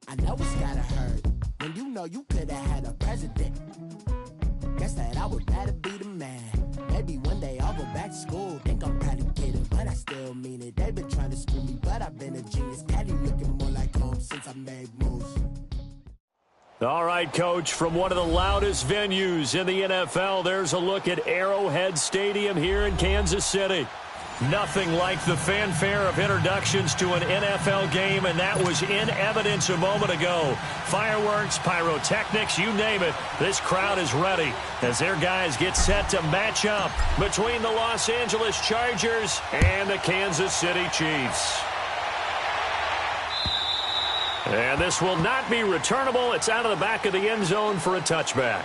I know it's gotta hurt when you know you could've had a president. Guess that I would rather be the man. Maybe one day I'll go back to school. Think I'm probably kidding, but I still mean it. They've been trying to school me, but I've been a genius. Caddy looking more like home since I made moves. All right, Coach, from one of the loudest venues in the NFL, there's a look at Arrowhead Stadium here in Kansas City. Nothing like the fanfare of introductions to an NFL game, and that was in evidence a moment ago. Fireworks, pyrotechnics, you name it. This crowd is ready as their guys get set to match up between the Los Angeles Chargers and the Kansas City Chiefs. And this will not be returnable. It's out of the back of the end zone for a touchback.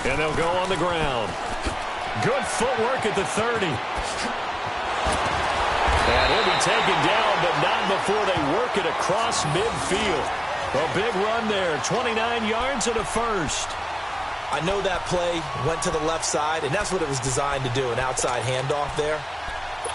And they'll go on the ground. Good footwork at the 30. And he'll be taken down, but not before they work it across midfield. A big run there, 29 yards and a first. I know that play went to the left side, and that's what it was designed to do, an outside handoff there.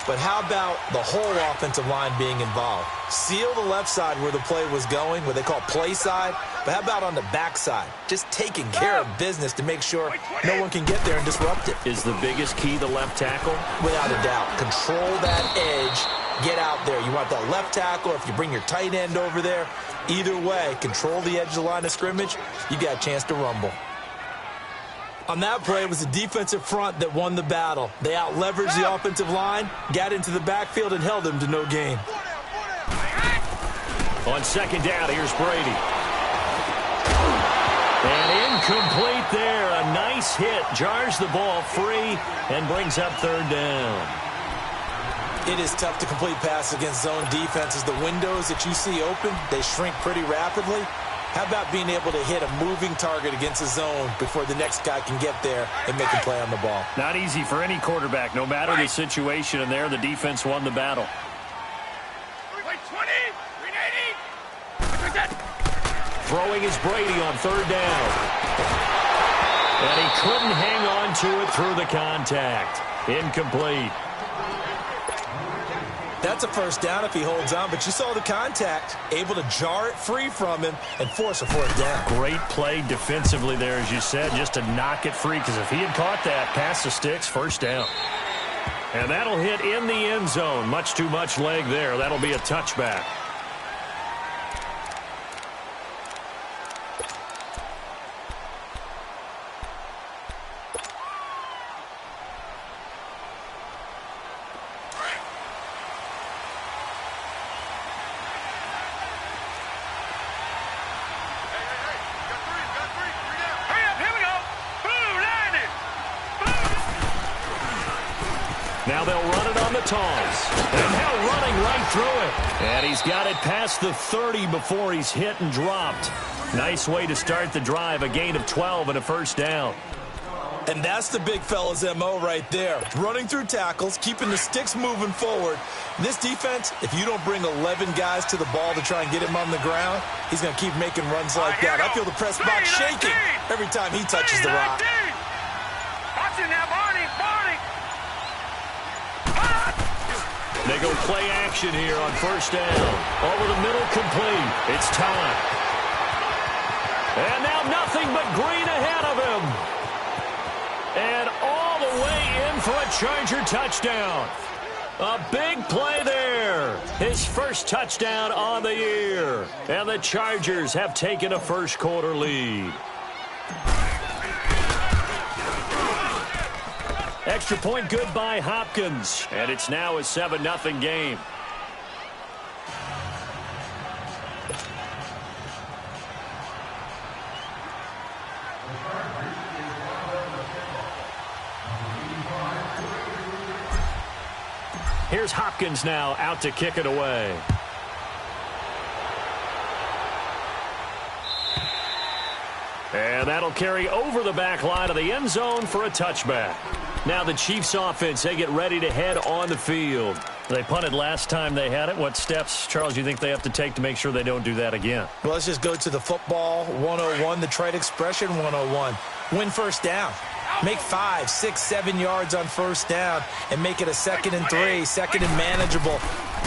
But how about the whole offensive line being involved? Seal the left side where the play was going, what they call play side. But how about on the back side? Just taking care of business to make sure no one can get there and disrupt it. Is the biggest key the left tackle? Without a doubt. Control that edge. Get out there. You want the left tackle. If you bring your tight end over there, either way, control the edge of the line of scrimmage. You got a chance to rumble. On that play, it was the defensive front that won the battle. They out-leveraged the offensive line, got into the backfield, and held them to no gain. On second down, here's Brady. And incomplete there. A nice hit. Jars the ball free and brings up third down. It is tough to complete passes against zone defenses. The windows that you see open, they shrink pretty rapidly. How about being able to hit a moving target against a zone before the next guy can get there and make a play on the ball? Not easy for any quarterback, no matter the situation, and there the defense won the battle. Throwing is Brady on third down. And he couldn't hang on to it through the contact. Incomplete. That's a first down if he holds on, but you saw the contact, able to jar it free from him and force a fourth down. Great play defensively there, as you said, just to knock it free, because if he had caught that, past the sticks, first down. And that'll hit in the end zone. Much too much leg there. That'll be a touchback. Now they'll run it on the toss. And now running right through it. And he's got it past the 30 before he's hit and dropped. Nice way to start the drive. A gain of 12 and a first down. And that's the big fella's MO right there. Running through tackles, keeping the sticks moving forward. This defense, if you don't bring 11 guys to the ball to try and get him on the ground, he's going to keep making runs like that. I feel the press box shaking every time he touches the rock. They go play action here on first down. Over the middle, complete. It's time. And now nothing but green ahead of him. And all the way in for a Charger touchdown. A big play there. His first touchdown on the year. And the Chargers have taken a first quarter lead. Extra point good by Hopkins. And it's now a 7-0 game. Here's Hopkins now out to kick it away. And that'll carry over the back line of the end zone for a touchback. Now the Chiefs offense, they get ready to head on the field. They punted last time they had it. What steps, Charles, you think they have to take to make sure they don't do that again? Well, let's just go to the football 101, the trite expression 101. Win first down. Make 5, 6, 7 yards on first down and make it a 2nd and 3, 2nd and manageable.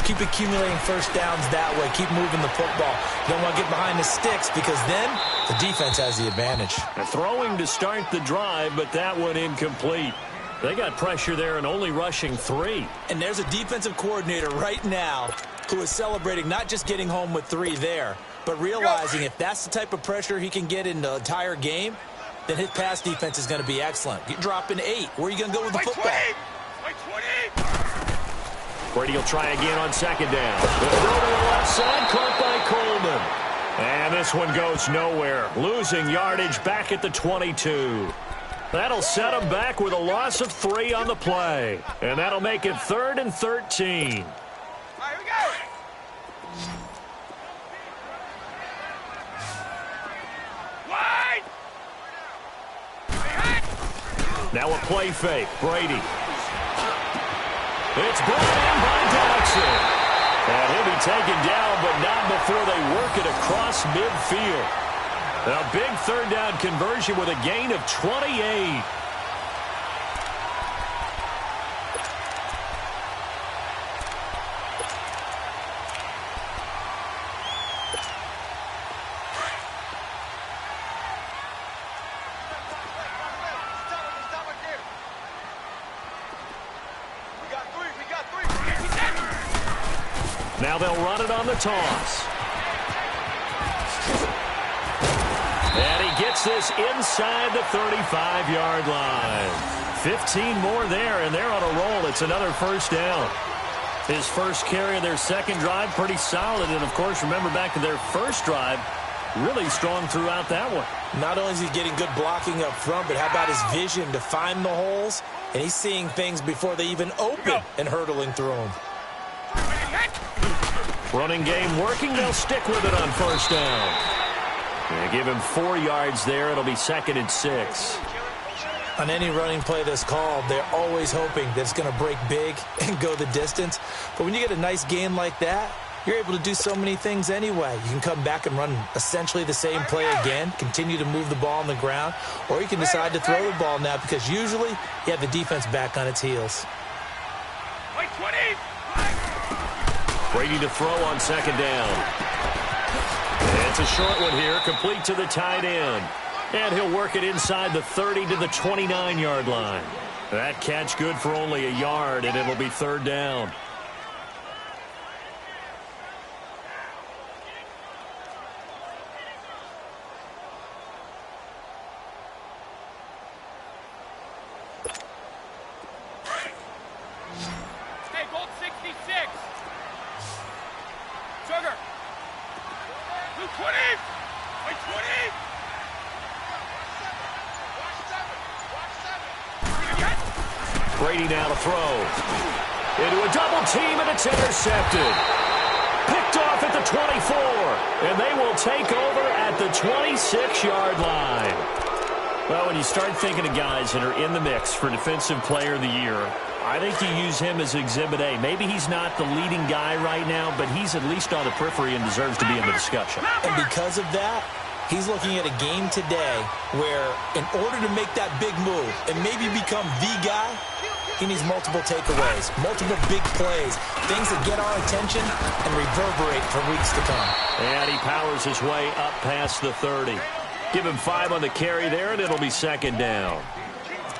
Keep accumulating first downs that way. Keep moving the football. You don't want to get behind the sticks because then the defense has the advantage. Throwing to start the drive, but that one incomplete. They got pressure there and only rushing 3. And there's a defensive coordinator right now who is celebrating not just getting home with 3 there, but realizing if that's the type of pressure he can get in the entire game, then his pass defense is going to be excellent. Get dropping 8. Where are you going to go with the football? Brady will try again on 2nd down. The throw to the left side, caught by Coleman. And this one goes nowhere. Losing yardage back at the 22. That'll set them back with a loss of 3 on the play. And that'll make it 3rd and 13. All right, here we go. Wide. Now a play fake. Brady. It's brought in by Jackson. And he'll be taken down, but not before they work it across midfield. A big 3rd down conversion with a gain of 28. Now they'll run it on the toss. And he gets this inside the 35-yard line. 15 more there, and they're on a roll. It's another first down. His first carry of their second drive, pretty solid. And, of course, remember back to their first drive, really strong throughout that one. Not only is he getting good blocking up front, but how about his vision to find the holes? And he's seeing things before they even open and hurtling through them. Running game working. They'll stick with it on first down. They give him 4 yards there. It'll be 2nd and 6. On any running play that's called, they're always hoping that it's going to break big and go the distance. But when you get a nice gain like that, you're able to do so many things anyway. You can come back and run essentially the same play again, continue to move the ball on the ground, or you can decide to throw the ball now because usually you have the defense back on its heels. Brady to throw on 2nd down. It's a short one here, complete to the tight end. And he'll work it inside the 30 to the 29-yard line. That catch good for only a yard, and it'll be 3rd down. Hey, Gold 66. Sugar. 220. Wait, 20. Brady now to throw. Into a double team, and it's intercepted. Picked off at the 24, and they will take over at the 26-yard line. Well, when you start thinking of guys that are in the mix for Defensive Player of the Year, I think you use him as Exhibit A. Maybe he's not the leading guy right now, but he's at least on the periphery and deserves to be in the discussion. And because of that, he's looking at a game today where in order to make that big move and maybe become the guy, he needs multiple takeaways, multiple big plays, things that get our attention and reverberate for weeks to come. And he powers his way up past the 30. Give him 5 on the carry there, and it'll be 2nd down.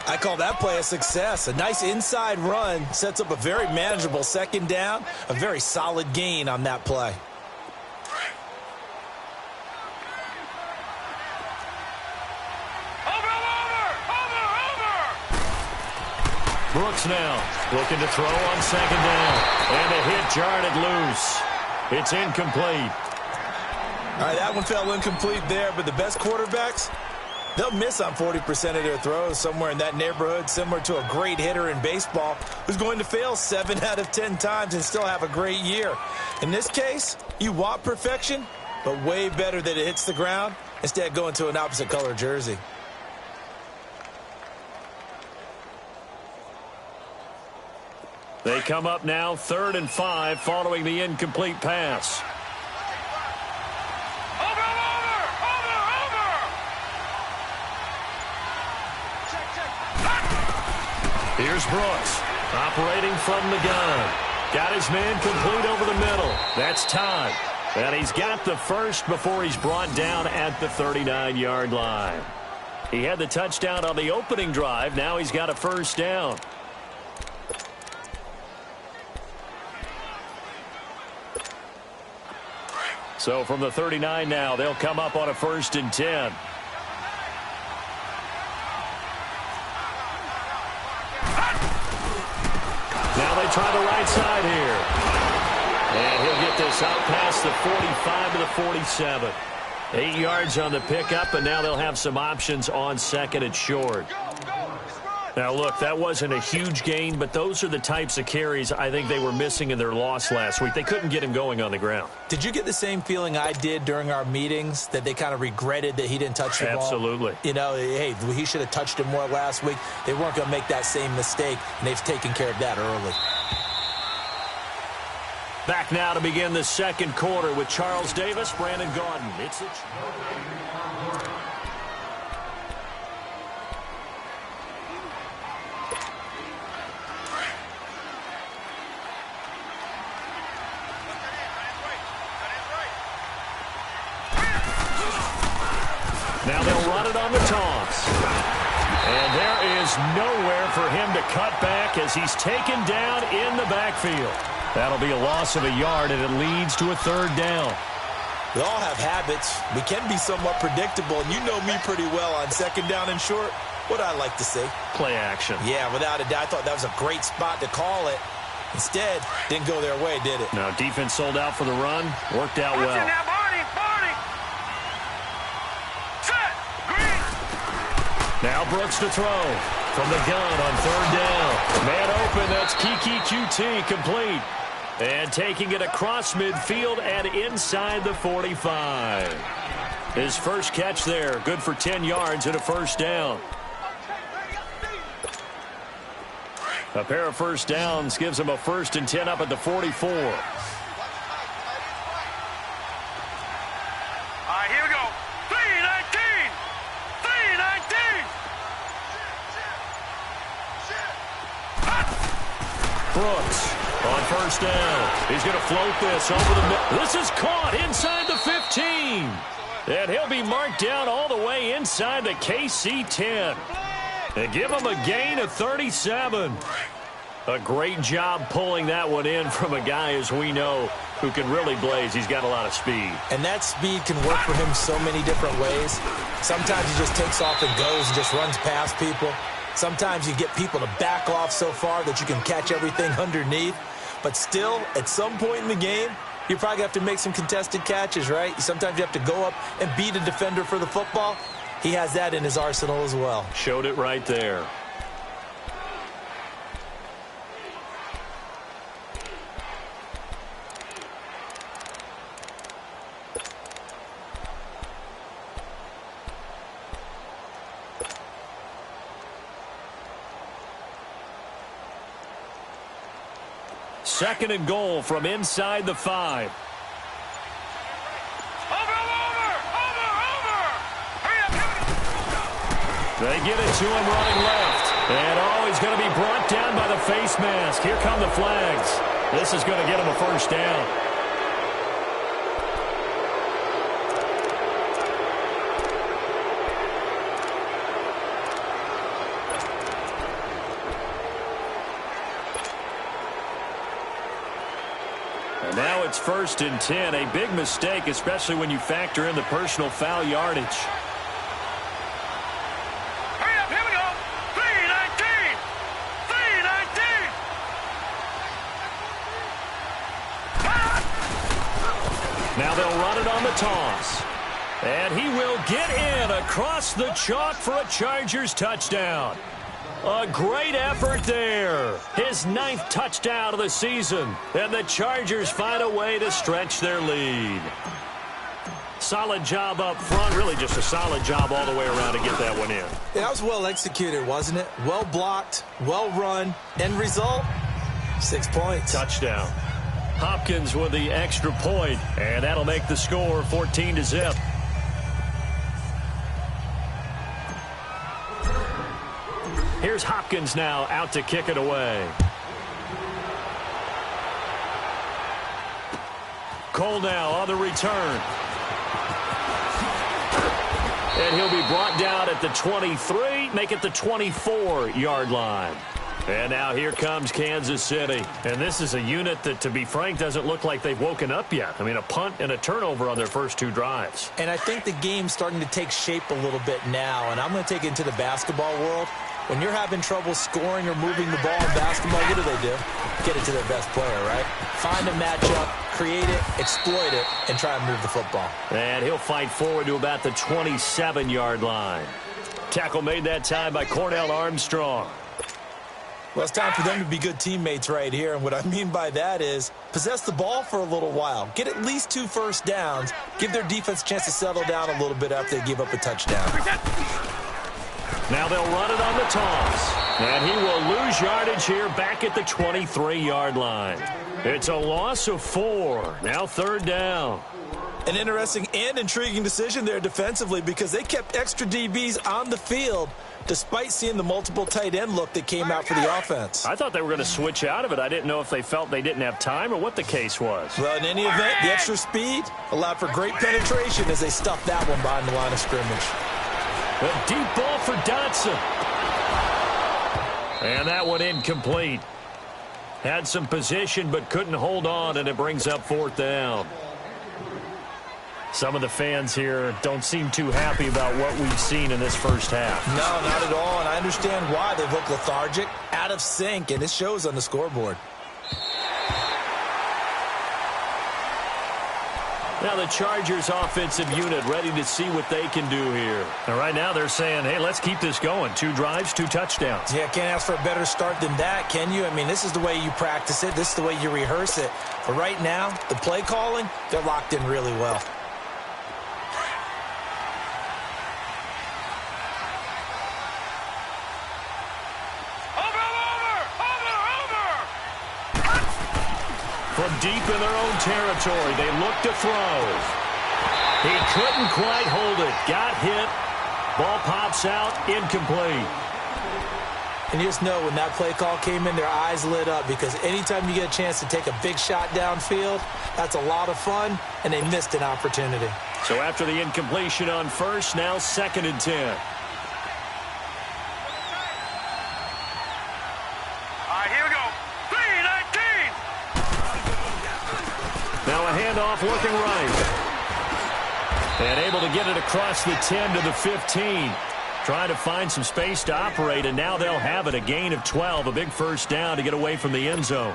I call that play a success. A nice inside run sets up a very manageable 2nd down, a very solid gain on that play. Brooks now looking to throw on 2nd down. And a hit jarred loose. It's incomplete. All right, that one fell incomplete there, but the best quarterbacks, they'll miss on 40% of their throws, somewhere in that neighborhood, similar to a great hitter in baseball who's going to fail 7 out of 10 times and still have a great year. In this case, you want perfection, but way better that it hits the ground instead of going to an opposite color jersey. They come up now 3rd and 5 following the incomplete pass. Over! Here's Brooks, operating from the gun. Got his man complete over the middle. That's time. And he's got the first before he's brought down at the 39-yard line. He had the touchdown on the opening drive. Now he's got a first down. So from the 39 now, they'll come up on a 1st and 10. Now they try the right side here. And he'll get this out past the 45 to the 47. 8 yards on the pickup, and now they'll have some options on 2nd and short. Now, look, that wasn't a huge gain, but those are the types of carries I think they were missing in their loss last week. They couldn't get him going on the ground. Did you get the same feeling I did during our meetings, that they kind of regretted that he didn't touch the ball? Absolutely. You know, hey, he should have touched it more last week. They weren't going to make that same mistake, and they've taken care of that early. Back now to begin the 2nd quarter with Charles Davis, Brandon Gaudin. It's a Now they'll run it on the toss. And there is nowhere for him to cut back as he's taken down in the backfield. That'll be a loss of a yard, and it leads to a 3rd down. We all have habits. We can be somewhat predictable, and you know me pretty well on 2nd down and short. What I like to say? Play action. Yeah, without a doubt. I thought that was a great spot to call it. Instead, didn't go their way, did it? Now defense sold out for the run. Worked out well. Now, Barney! Set! Green! Now Brooks to throw. From the gun on 3rd down. Man open, that's Kiki QT complete. And taking it across midfield and inside the 45. His first catch there, good for 10 yards and a 1st down. A pair of 1st downs gives him a 1st and 10 up at the 44. All right, here we go. 319! 319! Brooks on 1st down. He's going to float this over the middle. This is caught inside the 15. And he'll be marked down all the way inside the KC 10. And give him a gain of 37. A great job pulling that one in from a guy, as we know, who can really blaze. He's got a lot of speed. And that speed can work for him so many different ways. Sometimes he just takes off and goes and just runs past people. Sometimes you get people to back off so far that you can catch everything underneath. But still, at some point in the game, you probably have to make some contested catches, right? Sometimes you have to go up and beat a defender for the football. He has that in his arsenal as well. Showed it right there. Second and goal from inside the 5. They get it to him running left. And he's going to be brought down by the face mask. Here come the flags. This is going to get him a 1st down. And now it's 1st and 10. A big mistake, especially when you factor in the personal foul yardage. Now they'll run it on the toss. And he will get in across the chalk for a Chargers touchdown. A great effort there. His 9th touchdown of the season. And the Chargers find a way to stretch their lead. Solid job up front. Really just a solid job all the way around to get that one in. That was well executed, wasn't it? Well blocked, well run. End result, 6 points. Touchdown. Hopkins with the extra point, and that'll make the score 14-0. Here's Hopkins now out to kick it away. Cole now on the return. And he'll be brought down at the 23, make it the 24-yard line. And now here comes Kansas City. And this is a unit that, to be frank, doesn't look like they've woken up yet. I mean, a punt and a turnover on their first 2 drives. And I think the game's starting to take shape a little bit now. And I'm going to take it into the basketball world. When you're having trouble scoring or moving the ball in basketball, what do? Get it to their best player, right? Find a matchup, create it, exploit it, and try and move the football. And he'll fight forward to about the 27-yard line. Tackle made that time by Cornell Armstrong. Well, it's time for them to be good teammates right here. And what I mean by that is possess the ball for a little while. Get at least 2 first downs. Give their defense a chance to settle down a little bit after they give up a touchdown. Now they'll run it on the toss. And he will lose yardage here back at the 23-yard line. It's a loss of 4. Now 3rd down. An interesting and intriguing decision there defensively because they kept extra DBs on the field despite seeing the multiple tight end look that came out for the offense. I thought they were going to switch out of it. I didn't know if they felt they didn't have time or what the case was. Well, in any event, the extra speed allowed for great penetration as they stuffed that one behind the line of scrimmage. A deep ball for Dotson. And that one incomplete. Had some position but couldn't hold on, and it brings up 4th down. Some of the fans here don't seem too happy about what we've seen in this first half. No, not at all, and I understand why. They look lethargic, out of sync, and it shows on the scoreboard. Now the Chargers offensive unit ready to see what they can do here. And right now they're saying, hey, let's keep this going. 2 drives, 2 touchdowns. Yeah, can't ask for a better start than that, can you? I mean, this is the way you practice it. This is the way you rehearse it. But right now, the play calling, they're locked in really well. From deep in their own territory, they look to throw. He couldn't quite hold it. Got hit. Ball pops out. Incomplete. And you just know when that play call came in, their eyes lit up because anytime you get a chance to take a big shot downfield, that's a lot of fun, and they missed an opportunity. So after the incompletion on first, now 2nd and 10. Now a handoff looking right. And able to get it across the 10 to the 15. Trying to find some space to operate, and now they'll have it. A gain of 12, a big first down to get away from the end zone.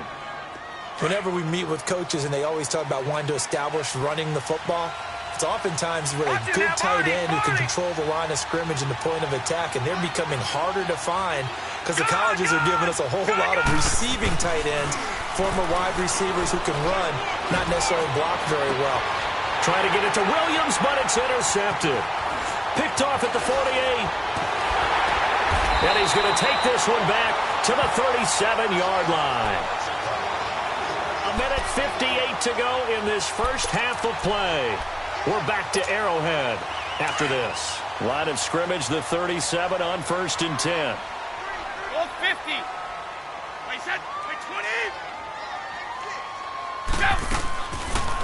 Whenever we meet with coaches and they always talk about wanting to establish running the football, it's oftentimes with a good tight end who can control the line of scrimmage and the point of attack, and they're becoming harder to find because the colleges are giving us a whole lot of receiving tight ends, former wide receivers who can run, not necessarily block very well. Trying to get it to Williams, but it's intercepted. Picked off at the 48. And he's going to take this one back to the 37-yard line. 1:58 to go in this first half of play. We're back to Arrowhead after this. Line of scrimmage, the 37 on 1st and 10. All 50. Wait, set. Wait, 20. Go.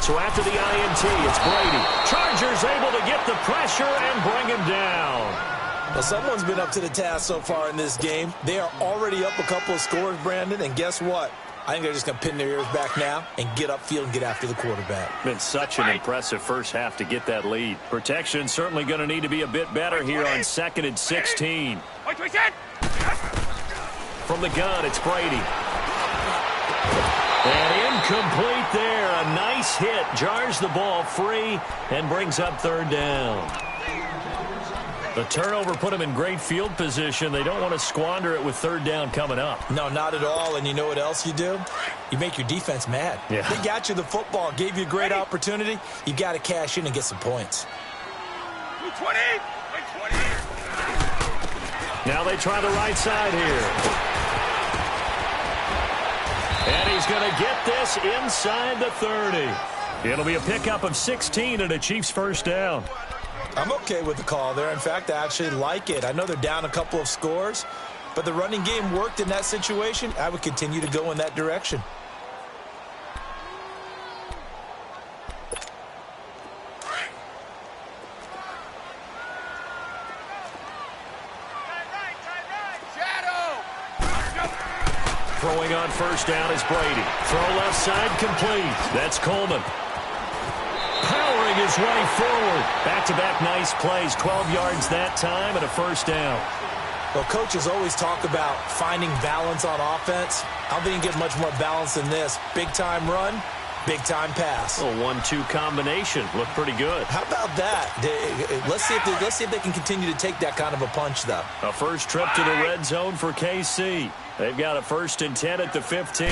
So after the INT, it's Brady. Chargers able to get the pressure and bring him down. Well, someone's been up to the task so far in this game. They are already up a couple of scores, Brandon, and guess what? I think they're just going to pin their ears back now and get upfield and get after the quarterback. Been such an impressive first half to get that lead. Protection certainly going to need to be a bit better here on 2nd and 16. From the gun, it's Brady. And incomplete there. A nice hit. Jars the ball free and brings up 3rd down. The turnover put them in great field position. They don't want to squander it with 3rd down coming up. No, not at all. And you know what else you do? You make your defense mad. Yeah. They got you the football, gave you a great opportunity. You got to cash in and get some points. 20. Now they try the right side here. And he's going to get this inside the 30. It'll be a pickup of 16 and a Chiefs first down. I'm okay with the call there. In fact, I actually like it. I know they're down a couple of scores, but the running game worked in that situation. I would continue to go in that direction. Throwing on first down is Brady. Throw left side complete. That's Coleman. Powering his way forward. Back-to-back nice plays. 12 yards that time and a first down. Well, coaches always talk about finding balance on offense. I don't think you can get much more balance than this. Big-time run, big-time pass. A 1-2 combination. Looked pretty good. How about that? Let's see if they can continue to take that kind of a punch, though. A first trip to the red zone for KC. They've got a 1st and 10 at the 15.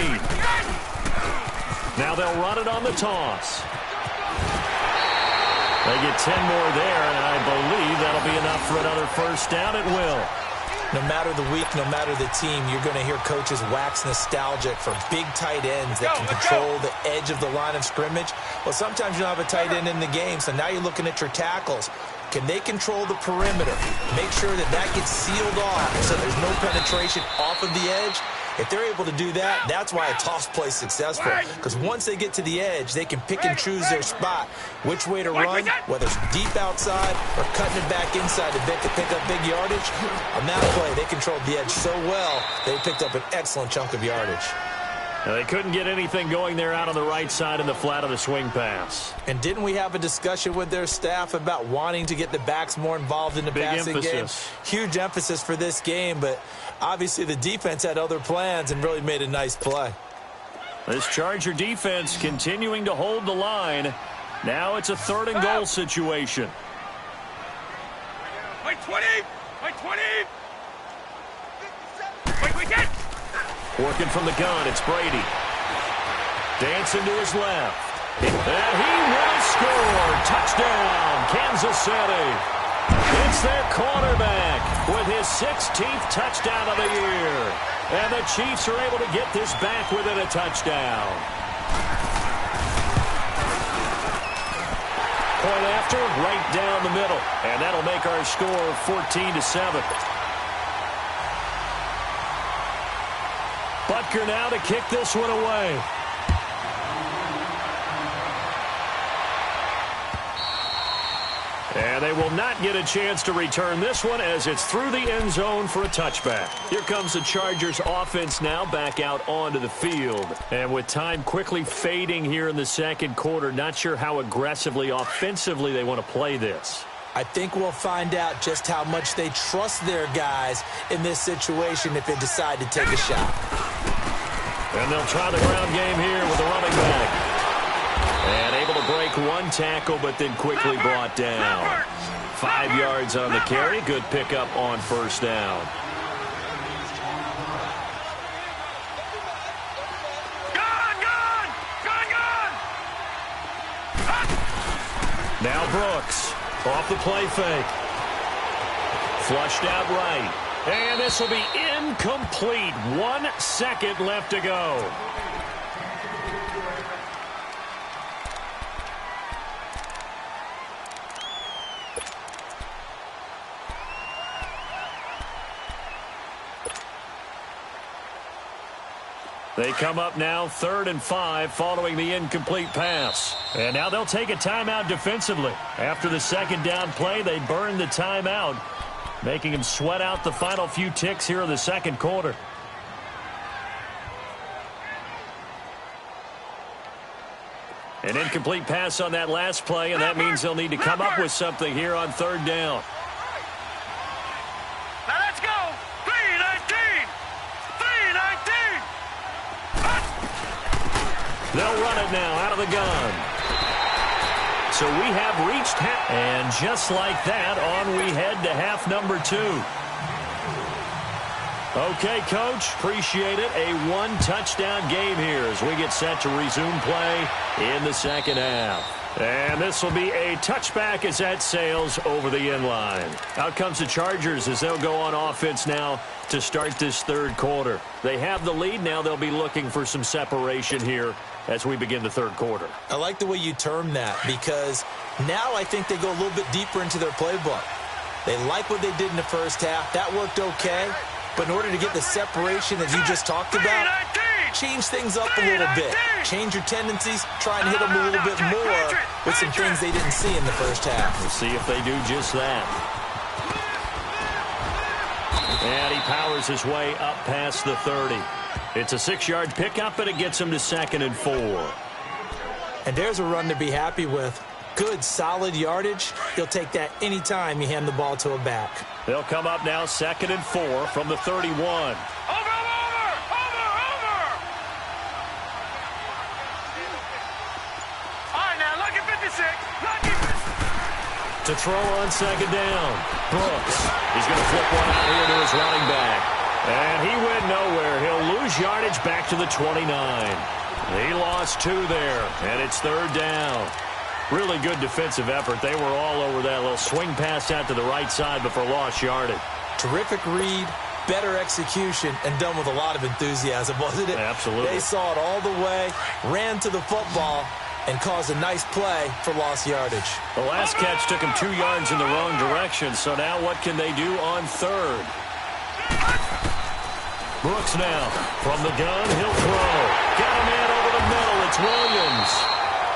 Now they'll run it on the toss. They get 10 more there, and I believe that'll be enough for another first down. It will. No matter the week, no matter the team, you're going to hear coaches wax nostalgic for big tight ends that can control the edge of the line of scrimmage. Well, sometimes you don't have a tight end in the game, so now you're looking at your tackles. Can they control the perimeter? Make sure that that gets sealed off so there's no penetration off of the edge. If they're able to do that, that's why a toss play is successful. Because once they get to the edge, they can pick and choose their spot, which way to run, whether it's deep outside or cutting it back inside to pick up big yardage. On that play, they controlled the edge so well, they picked up an excellent chunk of yardage. Now, they couldn't get anything going there out on the right side in the flat of the swing pass. And didn't we have a discussion with their staff about wanting to get the backs more involved in the passing game? Huge emphasis for this game, but obviously the defense had other plans and really made a nice play. This Charger defense continuing to hold the line. Now it's a 3rd and goal situation. Wait, 20! Wait, 20! Wait, get! Working from the gun, it's Brady. Dancing to his left. And he will score. Touchdown, Kansas City. It's their quarterback with his 16th touchdown of the year. And the Chiefs are able to get this back within a touchdown. Point after, right down the middle. And that'll make our score 14-7. Butker now to kick this one away. And they will not get a chance to return this one as it's through the end zone for a touchback. Here comes the Chargers offense now back out onto the field. And with time quickly fading here in the second quarter, not sure how aggressively, offensively they want to play this. I think we'll find out just how much they trust their guys in this situation if they decide to take a shot. And they'll try the ground game here with the running back. And able to break one tackle, but then quickly brought down. 5 yards on the carry. Good pickup on first down. Now Brooks. Off the play fake. Flushed out right. And this will be incomplete. 1 second left to go. They come up now 3rd and 5 following the incomplete pass. And now they'll take a timeout defensively. After the second down play, they burn the timeout, making them sweat out the final few ticks here in the second quarter. An incomplete pass on that last play, and that means they'll need to come up with something here on 3rd down. Now let's go! 3-19! 3-19! They'll run it now out of the gun. So we have reached half. And just like that, on we head to half number 2. Okay, Coach, appreciate it. A 1-touchdown game here as we get set to resume play in the second half. And this will be a touchback as that sails over the inline. Out comes the Chargers as they'll go on offense now to start this third quarter. They have the lead now. They'll be looking for some separation here as we begin the third quarter. I like the way you term that because now I think they go a little bit deeper into their playbook. They like what they did in the first half. That worked okay. But in order to get the separation that you just talked about, change things up a little bit. Change your tendencies. Try and hit them a little bit more with some things they didn't see in the first half. We'll see if they do just that. And he powers his way up past the 30. It's a 6-yard pickup, and it gets him to 2nd and 4. And there's a run to be happy with. Good, solid yardage. He'll take that anytime you hand the ball to a back. They'll come up now 2nd and 4 from the 31. To throw on 2nd down. Brooks. He's going to flip one out here to his running back. And he went nowhere. He'll lose yardage back to the 29. He lost 2 there, and it's 3rd down. Really good defensive effort. They were all over that little swing pass out to the right side before lost yardage. Terrific read, better execution, and done with a lot of enthusiasm, wasn't it? Absolutely. They saw it all the way, ran to the football, and caused a nice play for lost yardage. The last catch took him 2 yards in the wrong direction, so now what can they do on 3rd? Brooks now from the gun. He'll throw. Got a man over the middle. It's Williams.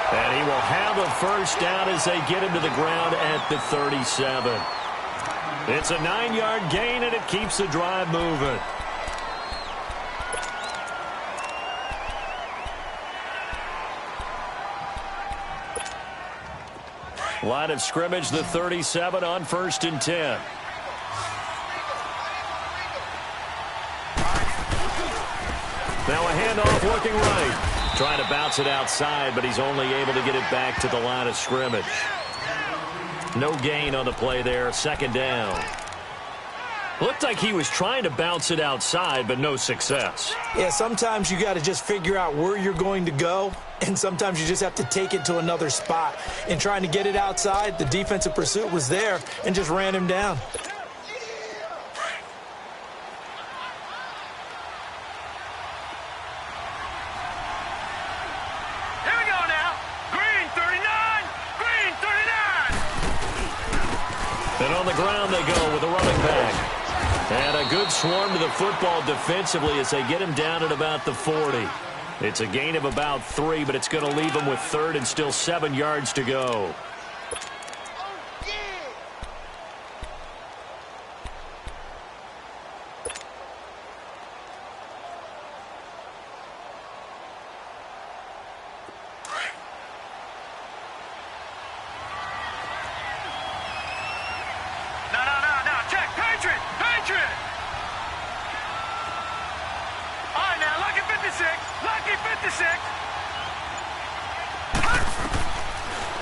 And he will have a first down as they get him to the ground at the 37. It's a 9-yard gain, and it keeps the drive moving. Line of scrimmage, the 37 on 1st and 10. Now a handoff looking right. Trying to bounce it outside, but he's only able to get it back to the line of scrimmage. No gain on the play there. 2nd down. Looked like he was trying to bounce it outside, but no success. Yeah, sometimes you got to just figure out where you're going to go, and sometimes you just have to take it to another spot. In trying to get it outside, the defensive pursuit was there and just ran him down. And on the ground they go with a running back. And a good swarm to the football defensively as they get him down at about the 40. It's a gain of about 3, but it's going to leave him with 3rd and still 7 yards to go.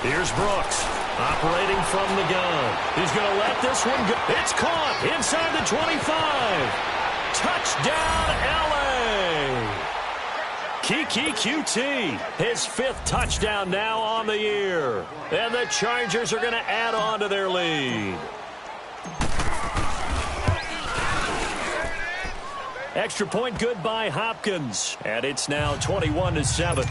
Here's Brooks, operating from the gun. He's going to let this one go. It's caught inside the 25. Touchdown, L.A. Kiki QT, his 5th touchdown now on the year. And the Chargers are going to add on to their lead. Extra point good by Hopkins. And it's now 21-7.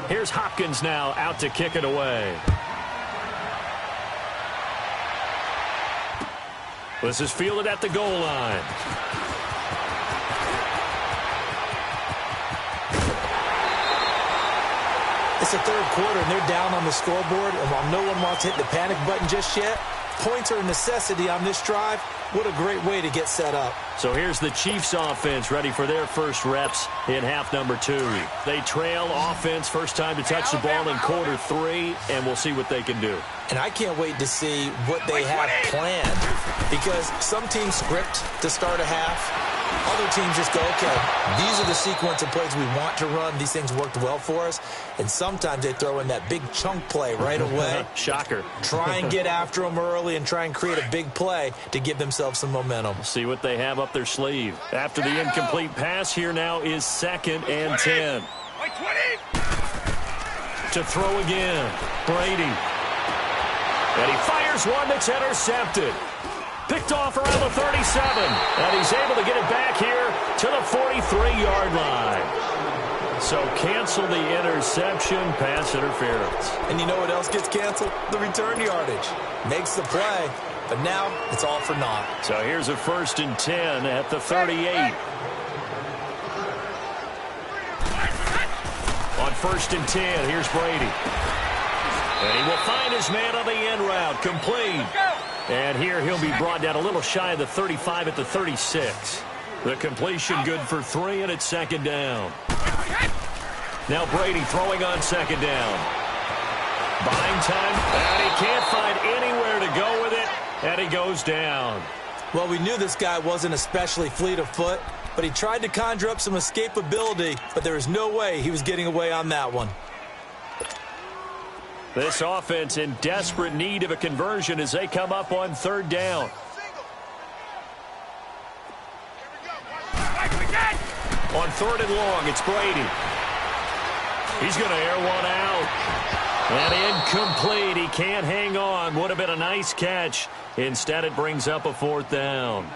Here's Hopkins now out to kick it away. This is fielded at the goal line. It's the 3rd quarter, and they're down on the scoreboard. And while no one wants to hit the panic button just yet, points are a necessity on this drive. What a great way to get set up. So here's the Chiefs offense ready for their first reps in half number 2. They trail offense, first time to touch the ball in quarter 3, and we'll see what they can do. And I can't wait to see what they have planned, because some teams script to start a half. Other teams just go, okay, these are the sequence of plays we want to run. These things worked well for us. And sometimes they throw in that big chunk play right away. Shocker. Try and get after them early and try and create a big play to give themselves themselves some momentum. See what they have up their sleeve. After the incomplete pass, here now is 2nd and 10. Like 20. To throw again, Brady. And he fires one that's intercepted. Picked off around the 37. And he's able to get it back here to the 43-yard line. So cancel the interception, pass interference. And you know what else gets canceled? The return yardage. Makes the play, but now it's all for naught. So here's a 1st and 10 at the 38. On 1st and 10, here's Brady. And he will find his man on the end route, complete. And here he'll be brought down a little shy of the 35 at the 36. The completion good for 3, and it's 2nd down. Now Brady throwing on 2nd down. Buying time, and he can't find anywhere to go with it, and he goes down. Well, we knew this guy wasn't especially fleet of foot, but he tried to conjure up some escapability, but there was no way he was getting away on that one. This offense in desperate need of a conversion as they come up on 3rd down. On 3rd and long, it's Brady. He's going to air one out. And incomplete. He can't hang on. Would have been a nice catch. Instead, it brings up a 4th down.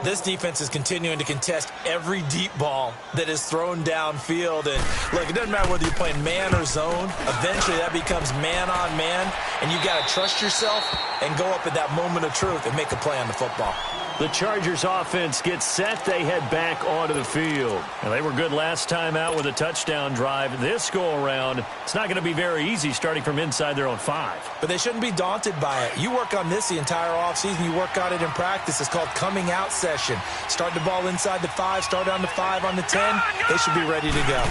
This defense is continuing to contest every deep ball that is thrown downfield. And look, it doesn't matter whether you're playing man or zone. Eventually, that becomes man on man. And you got to trust yourself and go up at that moment of truth and make a play on the football. The Chargers offense gets set. They head back onto the field. And they were good last time out with a touchdown drive. This go-around, it's not going to be very easy starting from inside their own 5. But they shouldn't be daunted by it. You work on this the entire offseason. You work on it in practice. It's called coming out session. Start the ball inside the 5, start on the 5, on the 10. They should be ready to go.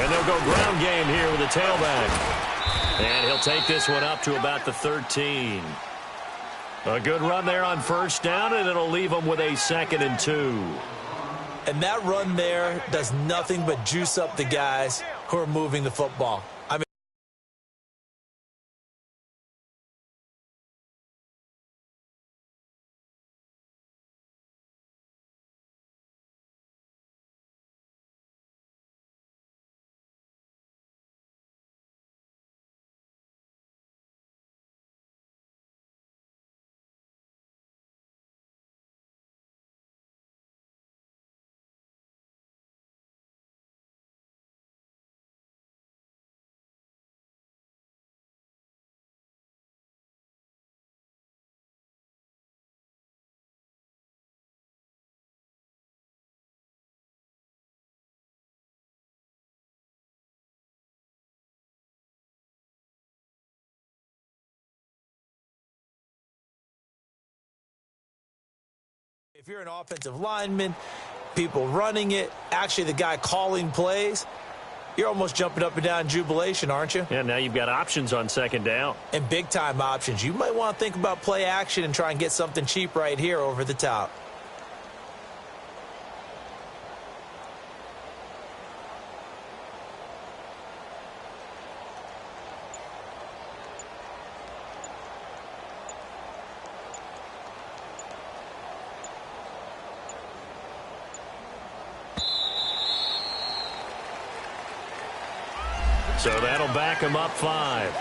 And they'll go ground game here with a tailback. And he'll take this one up to about the 13. A good run there on 1st down, and it'll leave them with a 2nd and 2. And that run there does nothing but juice up the guys who are moving the football. I mean, if you're an offensive lineman, people running it, actually the guy calling plays, you're almost jumping up and down in jubilation, aren't you? Yeah, now you've got options on 2nd down. And big-time options. You might want to think about play action and try and get something cheap right here over the top. So that'll back him up 5.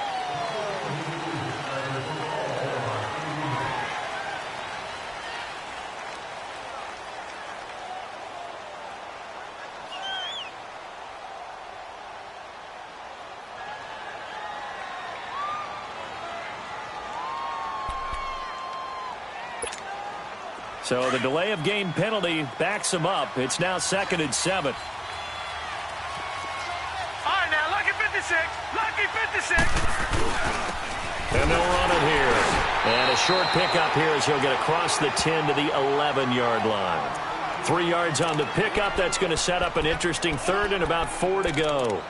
So the delay of game penalty backs him up. It's now 2nd and 7. Lucky 56. And they'll run it here. And a short pickup here as he'll get across the 10 to the 11-yard line. 3 yards on the pickup. That's going to set up an interesting 3rd and about 4 to go.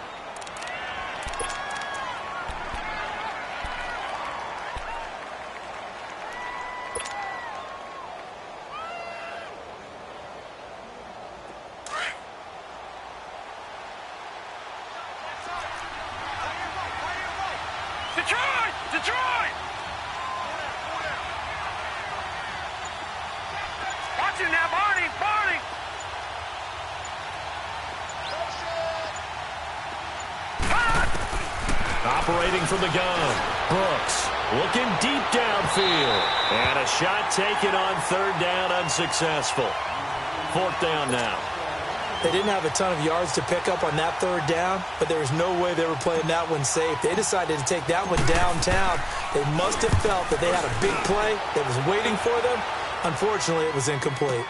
Operating from the gun, Brooks looking deep downfield. And a shot taken on third down, unsuccessful. Fourth down now. They didn't have a ton of yards to pick up on that third down, but there was no way they were playing that one safe. They decided to take that one downtown. They must have felt that they had a big play that was waiting for them. Unfortunately, it was incomplete.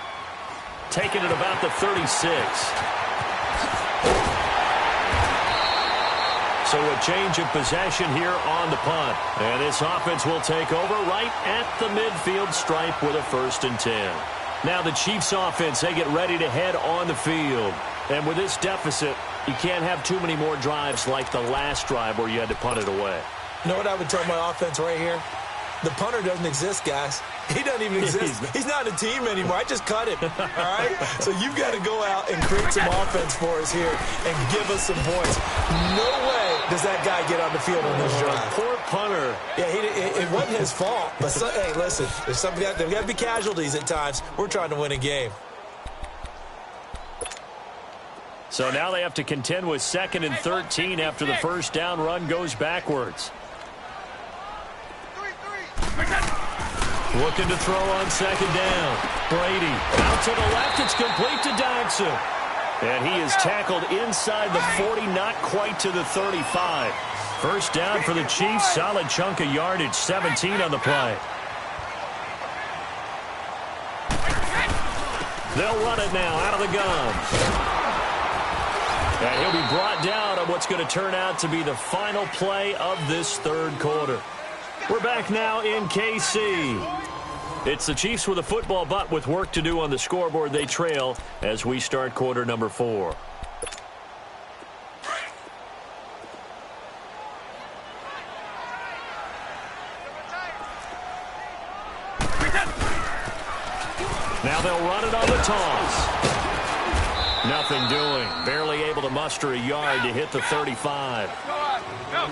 Taking it about the 36. So a change of possession here on the punt. And this offense will take over right at the midfield stripe with a 1st and 10. Now the Chiefs offense, they get ready to head on the field. And with this deficit, you can't have too many more drives like the last drive where you had to punt it away. You know what I would tell my offense right here? The punter doesn't exist, guys. He doesn't even exist. He's not a team anymore. I just cut him, all right? So you've got to go out and create some offense for us here and give us some points. No way does that guy get on the field on this drive. Poor punter. Yeah, it wasn't his fault. But, hey, listen, there's got to be casualties at times. We're trying to win a game. So now they have to contend with 2nd and 13 after the first down run goes backwards. Looking to throw on 2nd down. Brady out to the left. It's complete to Dodson. And he is tackled inside the 40, not quite to the 35. First down for the Chiefs. Solid chunk of yardage, 17 on the play. They'll run it now out of the gun. And he'll be brought down on what's going to turn out to be the final play of this third quarter. We're back now in KC. It's the Chiefs with a football, but with work to do on the scoreboard. They trail as we start quarter number 4. Now they'll run it on the toss. Nothing doing. Barely able to muster a yard to hit the 35.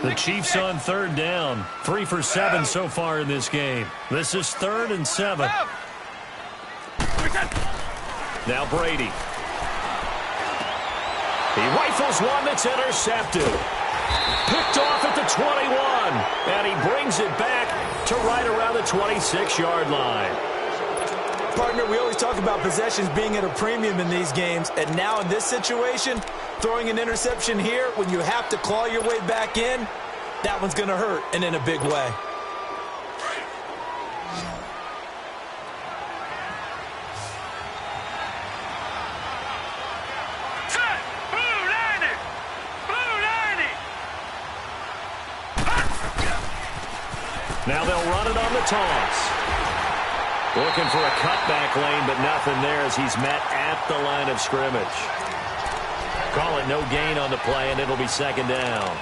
The Chiefs on 3rd down. 3 for 7 so far in this game. This is 3rd and 7. Now Brady. He rifles one that's intercepted. Picked off at the 21. And he brings it back to right around the 26-yard line. Partner, we always talk about possessions being at a premium in these games, and now in this situation, throwing an interception here when you have to claw your way back in, that one's going to hurt, and in a big way. Now they'll run it on the toss. Looking for a cutback lane, but nothing there as he's met at the line of scrimmage. Call it no gain on the play, and it'll be 2nd down.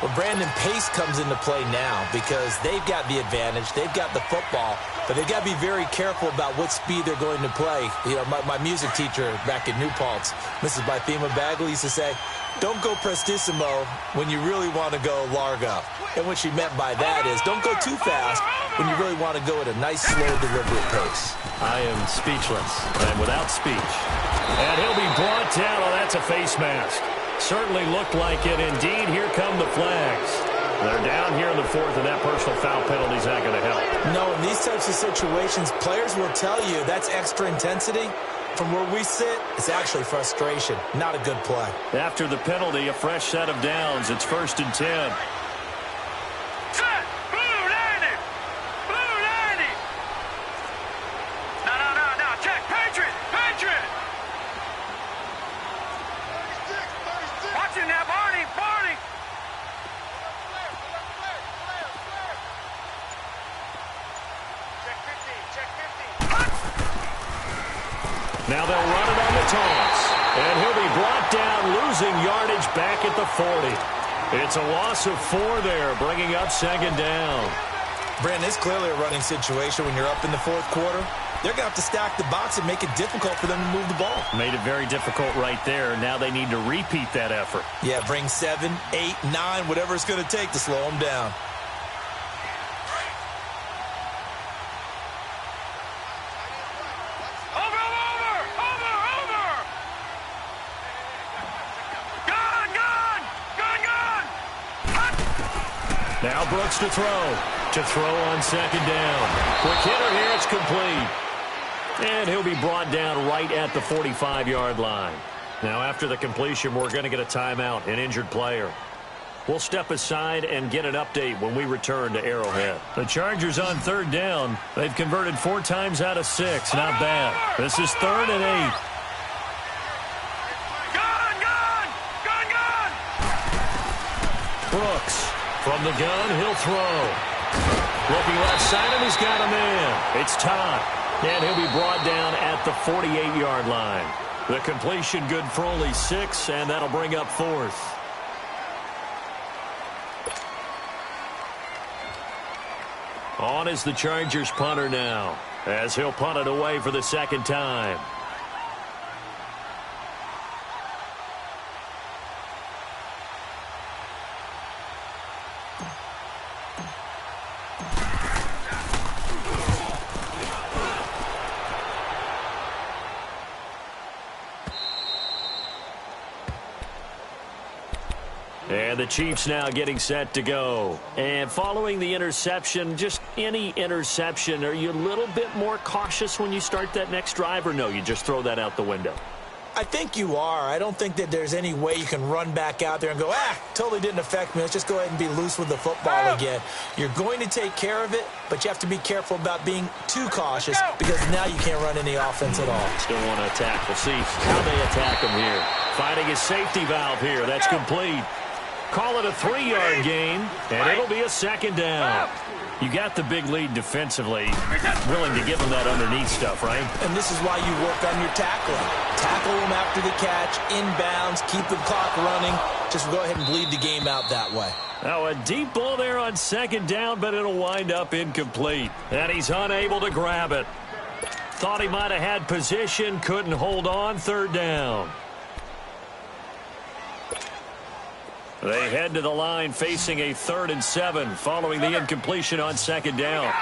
Well, Brandon, pace comes into play now because they've got the advantage. They've got the football, but they've got to be very careful about what speed they're going to play. You know, my music teacher back at New Paltz, Mrs. Bythema Bagley, used to say, don't go prestissimo when you really want to go largo. And what she meant by that is don't go too fast when you really want to go at a nice, slow, deliberate pace. I am speechless. I'm without speech. And he'll be brought down. Oh, that's a face mask. Certainly looked like it. Indeed, here come the flags. They're down here in the 4th, and that personal foul penalty is not going to help. No, in these types of situations, players will tell you that's extra intensity. From where we sit, it's actually frustration. Not a good play. After the penalty, a fresh set of downs. It's 1st and 10. Now they'll run it on the toss. And he'll be brought down, losing yardage back at the 40. It's a loss of 4 there, bringing up 2nd down. Brandon, it's clearly a running situation when you're up in the 4th quarter. They're going to have to stack the box and make it difficult for them to move the ball. Made it very difficult right there. Now they need to repeat that effort. Yeah, bring 7, 8, 9, whatever it's going to take to slow them down. Now Brooks to throw. To throw on second down. Quick hitter here. It's complete. And he'll be brought down right at the 45-yard line. Now after the completion, we're going to get a timeout, an injured player. We'll step aside and get an update when we return to Arrowhead. The Chargers on third down. They've converted 4 times out of 6. Not bad. This is 3rd and 8. Brooks from the gun. He'll throw. Looking left side, and he's got a man. It's Todd. And he'll be brought down at the 48-yard line. The completion good for only 6, and that'll bring up 4th. On is the Chargers punter now, as he'll punt it away for the 2nd time. And the Chiefs now getting set to go. And following the interception, just any interception, are you a little bit more cautious when you start that next drive, or no, you just throw that out the window? I think you are. I don't think that there's any way you can run back out there and go, totally didn't affect me. Let's just go ahead and be loose with the football again. You're going to take care of it, but you have to be careful about being too cautious because now you can't run any offense at all. Still want to attack. We'll see how they attack him here. Finding his safety valve here. That's complete. Call it a 3-yard gain, and it'll be a 2nd down. You got the big lead defensively, willing to give them that underneath stuff, right? And this is why you work on your tackling. Tackle them after the catch, inbounds, keep the clock running. Just go ahead and bleed the game out that way. Now a deep ball there on 2nd down, but it'll wind up incomplete. And he's unable to grab it. Thought he might have had position, couldn't hold on, 3rd down. They head to the line facing a 3rd and 7 following the incompletion on 2nd down.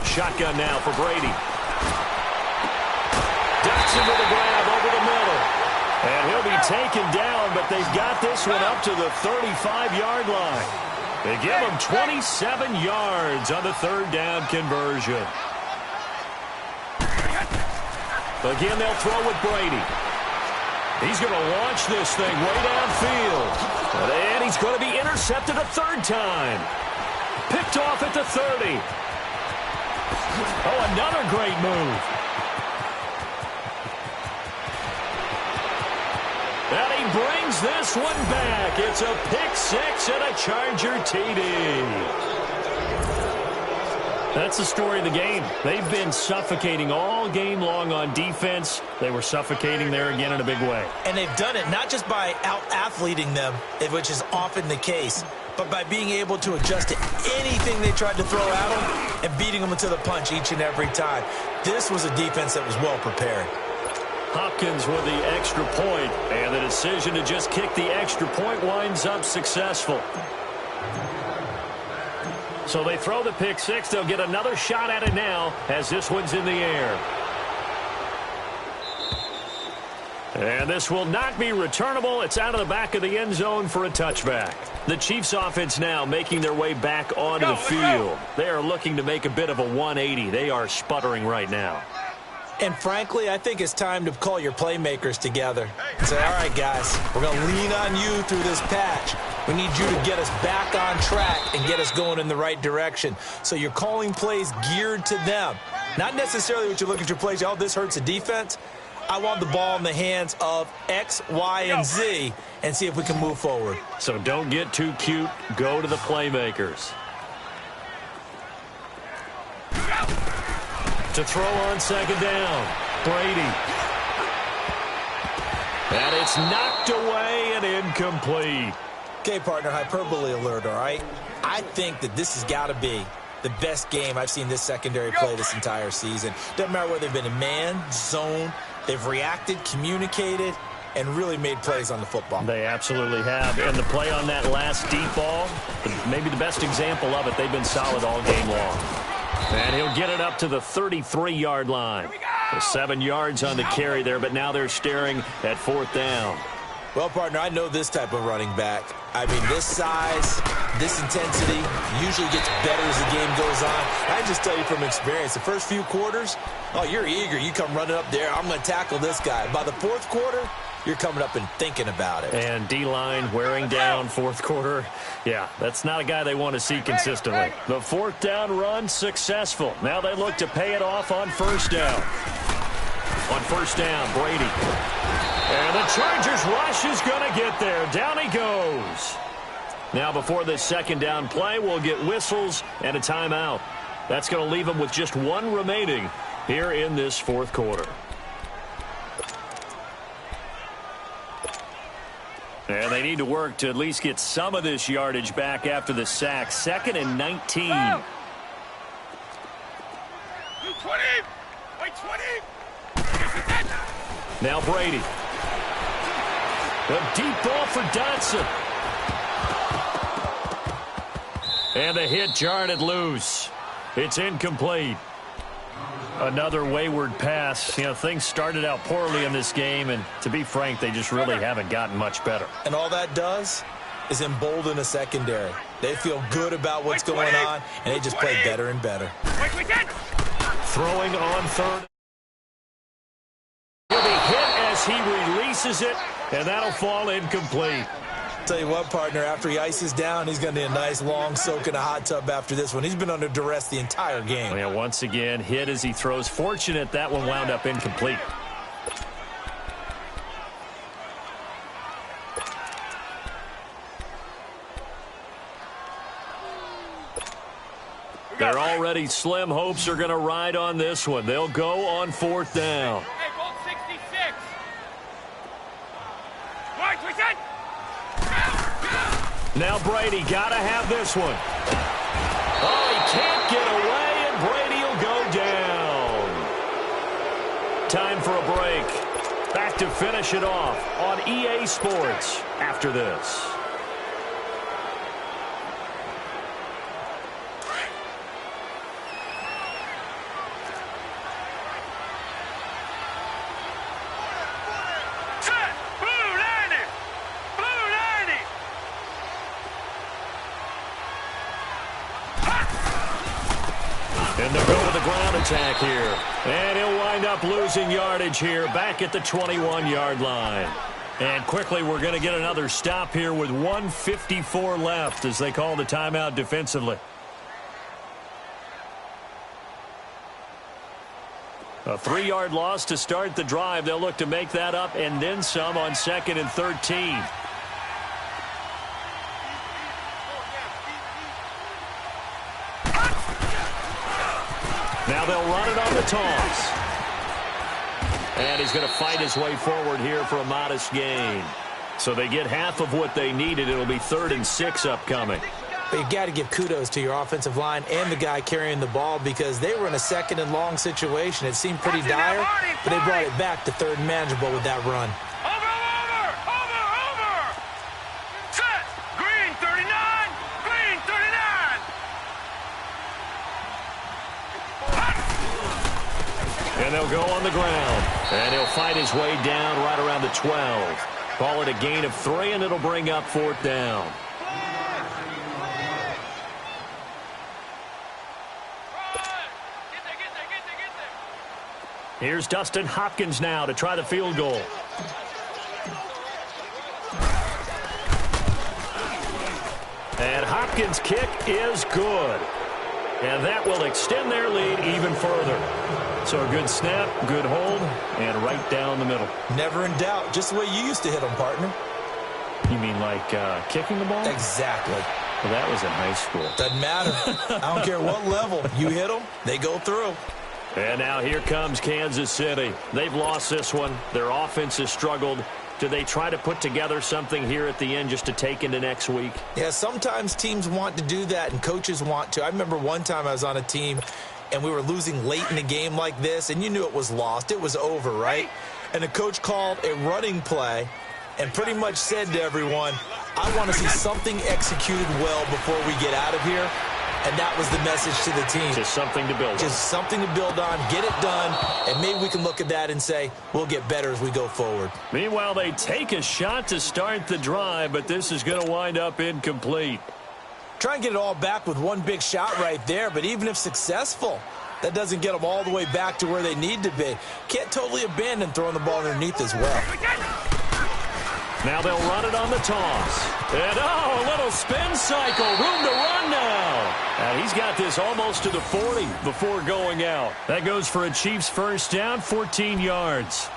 Shotgun now for Brady. Ducks into the grab over the middle. And he'll be taken down, but they've got this one up to the 35-yard line. They give him 27 yards on the 3rd down conversion. Again, they'll throw with Brady. He's going to launch this thing way downfield. And he's going to be intercepted a 3rd time. Picked off at the 30. Oh, another great move. And he brings this one back. It's a pick 6 and a Charger TD. That's the story of the game. They've been suffocating all game long on defense. They were suffocating there again in a big way. And they've done it not just by out-athleting them, which is often the case, but by being able to adjust to anything they tried to throw at them and beating them to the punch each and every time. This was a defense that was well prepared. Hopkins with the extra point, and the decision to just kick the extra point winds up successful. So they throw the pick 6. They'll get another shot at it now as this one's in the air. And this will not be returnable. It's out of the back of the end zone for a touchback. The Chiefs offense now making their way back onto the field. They are looking to make a bit of a 180. They are sputtering right now. And frankly, I think it's time to call your playmakers together and say, all right, guys, we're going to lean on you through this patch. We need you to get us back on track and get us going in the right direction. So you're calling plays geared to them. Not necessarily what you look at your plays, oh, this hurts the defense. I want the ball in the hands of X, Y, and Z and see if we can move forward. So don't get too cute. Go to the playmakers. To throw on 2nd down. Brady. And it's knocked away and incomplete. Okay, partner, hyperbole alert, all right? I think that this has got to be the best game I've seen this secondary play this entire season. Doesn't matter whether they've been in man, zone, they've reacted, communicated, and really made plays on the football. They absolutely have. And the play on that last deep ball, maybe the best example of it, they've been solid all game long. And he'll get it up to the 33-yard line. 7 yards on the carry there, but now they're staring at 4th down. Well, partner, I know this type of running back. I mean, this size, this intensity usually gets better as the game goes on. I just tell you from experience, the first few quarters, oh, you're eager. You come running up there, I'm going to tackle this guy. By the fourth quarter, you're coming up and thinking about it. And D-line wearing down fourth quarter. Yeah, that's not a guy they want to see consistently. The fourth down run successful. Now they look to pay it off on first down. On first down, Brady. And the Chargers rush is going to get there. Down he goes. Now before this second down play, we'll get whistles and a timeout. That's going to leave them with just one remaining here in this fourth quarter. And they need to work to at least get some of this yardage back after the sack. 2nd and 19. 20. Wait, 20. Now Brady. A deep ball for Dotson. And the hit jarred it loose. It's incomplete. Another wayward pass. You know, things started out poorly in this game, and to be frank, they just really haven't gotten much better. And all that does is embolden a secondary. They feel good about what's going on, and they just play better and better. Throwing on third. He'll be hit as he releases it, and that'll fall incomplete. Tell you what, partner, after he ices down, he's going to need a nice long soak in a hot tub after this one. He's been under duress the entire game. Yeah, once again, hit as he throws. Fortunate that one wound up incomplete. They're already slim hopes are going to ride on this one. They'll go on fourth down. Hey, ball 66. Right, reset. Now Brady got to have this one. Oh, he can't get away, and Brady will go down. Time for a break. Back to finish it off on EA Sports after this. And they'll go with the ground attack here. And he'll wind up losing yardage here back at the 21-yard line. And quickly we're going to get another stop here with 1:54 left as they call the timeout defensively. A 3-yard loss to start the drive. They'll look to make that up and then some on 2nd and 13. Now they'll run it on the toss. And he's going to fight his way forward here for a modest gain. So they get half of what they needed. It'll be 3rd and 6 upcoming. But you got to give kudos to your offensive line and the guy carrying the ball because they were in a 2nd and long situation. It seemed pretty dire, but they brought it back to 3rd and manageable with that run. Over. Set. Green 39. Green 39. And they'll go on the ground. And he'll fight his way down right around the 12. Call it a gain of 3, and it'll bring up 4th down. Here's Dustin Hopkins now to try the field goal. And Hopkins' kick is good. And that will extend their lead even further. So a good snap, good hold, and right down the middle. Never in doubt. Just the way you used to hit them, partner. You mean like kicking the ball? Exactly. Well, that was in high school. Doesn't matter. I don't care what level. You hit them, they go through. And now here comes Kansas City. They've lost this one. Their offense has struggled. Do they try to put together something here at the end just to take into next week? Yeah, sometimes teams want to do that and coaches want to. I remember one time I was on a team and we were losing late in a game like this, and you knew it was lost. It was over, right? And the coach called a running play and pretty much said to everyone, I want to see something executed well before we get out of here. And that was the message to the team. Just something to build on. Just something to build on, get it done, and maybe we can look at that and say, we'll get better as we go forward. Meanwhile, they take a shot to start the drive, but this is going to wind up incomplete. Try and get it all back with one big shot right there, but even if successful, that doesn't get them all the way back to where they need to be. Can't totally abandon throwing the ball underneath as well. Now they'll run it on the toss. And, a little spin cycle. Room to run now. And he's got this almost to the 40 before going out. That goes for a Chiefs first down, 14 yards.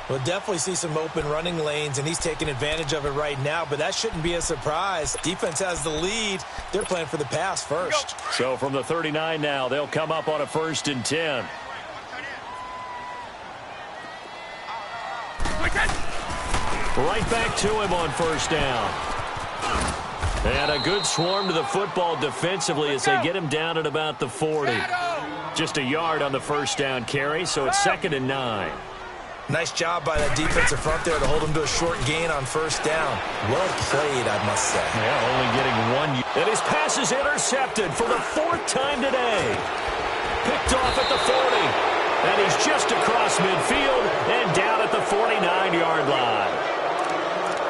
We'll definitely see some open running lanes, and he's taking advantage of it right now, but that shouldn't be a surprise. Defense has the lead. They're playing for the pass first. So from the 39 now, they'll come up on a 1st and 10. Right back to him on 1st down. And a good swarm to the football defensively as they get him down at about the 40. Just a yard on the 1st down carry, so it's 2nd and 9. Nice job by that defensive front there to hold him to a short gain on 1st down. Well played, I must say. Yeah, only getting one. And his pass is intercepted for the 4th time today. Picked off at the 40. And he's just across midfield and down at the 49-yard line.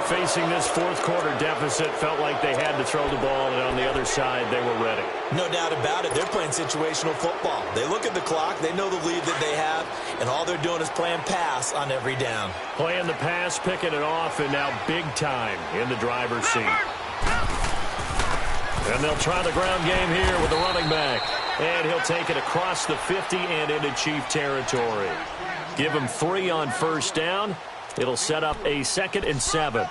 Facing this 4th quarter deficit, felt like they had to throw the ball, and on the other side, they were ready. No doubt about it. They're playing situational football. They look at the clock, they know the lead that they have, and all they're doing is playing pass on every down. Playing the pass, picking it off, and now big time in the driver's seat. And they'll try the ground game here with the running back. And he'll take it across the 50 and into Chief territory. Give him 3 on 1st down. It'll set up a 2nd and 7.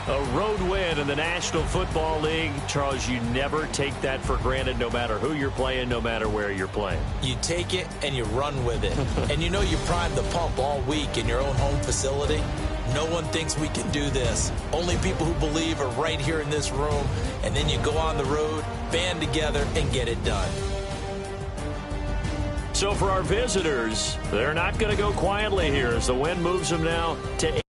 A road win in the National Football League. Charles, you never take that for granted, no matter who you're playing, no matter where you're playing. You take it and you run with it. And you know you primed the pump all week in your own home facility. No one thinks we can do this. Only people who believe are right here in this room. And then you go on the road, band together, and get it done. So for our visitors, they're not going to go quietly here as the wind moves them now to